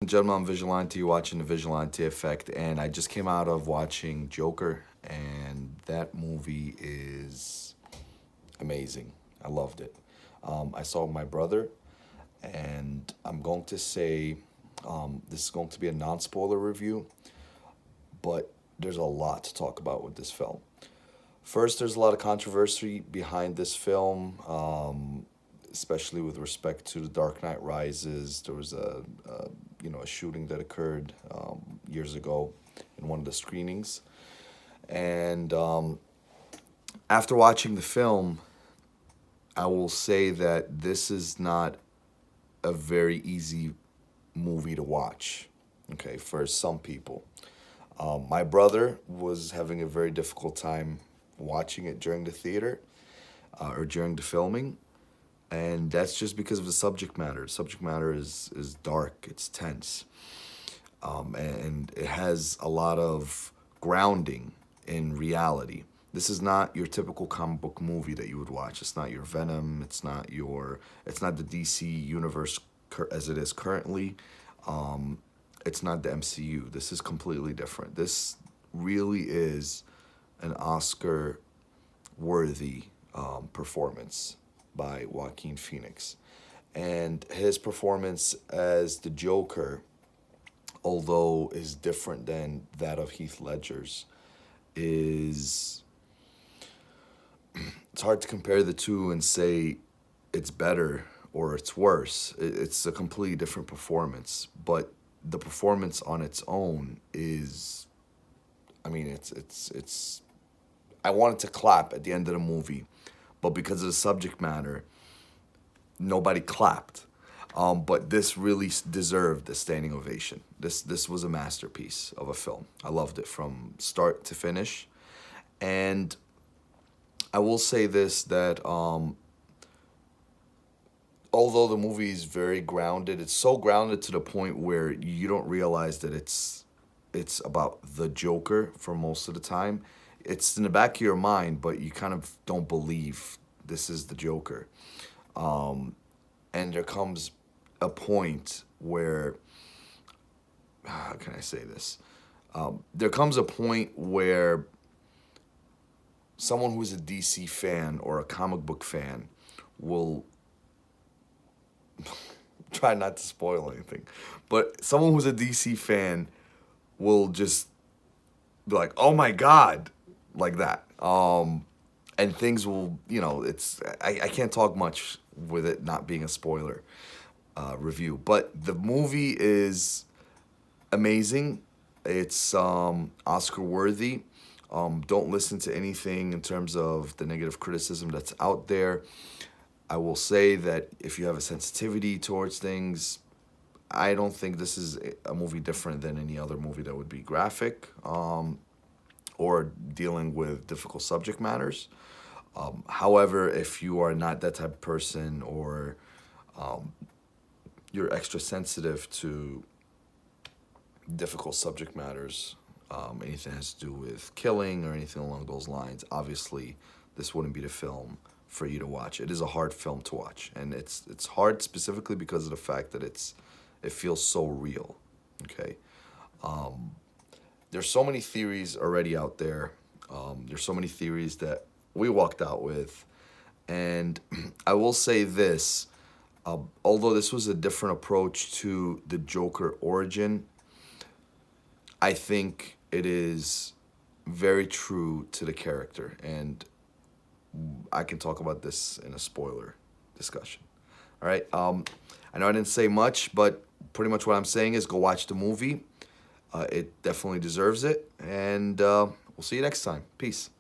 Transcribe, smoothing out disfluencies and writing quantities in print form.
and gentlemen, I'm Vigilante. You're watching the Vigilante Effect, and I just came out of watching Joker, and that movie is amazing. I loved it. I saw my brother, and I'm going to say this is going to be a non-spoiler review, but there's a lot to talk about with this film. First, there's a lot of controversy behind this film, especially with respect to The Dark Knight Rises. There was a shooting that occurred years ago in one of the screenings, and after watching the film, I will say that this is not a very easy movie to watch. Okay, for some people. My brother was having a very difficult time watching it during the theater or during the filming, and that's just because of the subject matter. The subject matter is dark, it's tense, and it has a lot of grounding in reality. This is not your typical comic book movie that you would watch. It's not your Venom. It's not the DC universe as it is currently. It's not the MCU. This is completely different. This really is an Oscar-worthy performance by Joaquin Phoenix. And his performance as the Joker, although is different than that of Heath Ledger's, is... It's hard to compare the two and say it's better or it's worse. It's a completely different performance. But the performance on its own is... I mean, it's I wanted to clap at the end of the movie, but because of the subject matter, nobody clapped. But this really deserved a standing ovation. This was a masterpiece of a film. I loved it from start to finish. And I will say this, that although the movie is very grounded, it's so grounded to the point where you don't realize that it's about the Joker for most of the time. It's in the back of your mind, but you kind of don't believe this is the Joker. And there comes a point where, how can I say this? There comes a point where someone who's a DC fan or a comic book fan will try not to spoil anything, but someone who's a DC fan will just be like, "Oh my God," like that. And things will, I can't talk much with it not being a spoiler review, but the movie is amazing. It's Oscar worthy. Don't listen to anything in terms of the negative criticism that's out there. I will say that if you have a sensitivity towards things, I don't think this is a movie different than any other movie that would be graphic or dealing with difficult subject matters. However, if you are not that type of person, or you're extra sensitive to difficult subject matters, anything that has to do with killing or anything along those lines, obviously this wouldn't be the film for you to watch. It is a hard film to watch, and it's hard specifically because of the fact that it feels so real. Okay, there's so many theories already out there. There's so many theories that we walked out with, and I will say this: although this was a different approach to the Joker origin, I think it is very true to the character, and I can talk about this in a spoiler discussion. All right. I know I didn't say much, but pretty much what I'm saying is go watch the movie. It definitely deserves it, and we'll see you next time. Peace.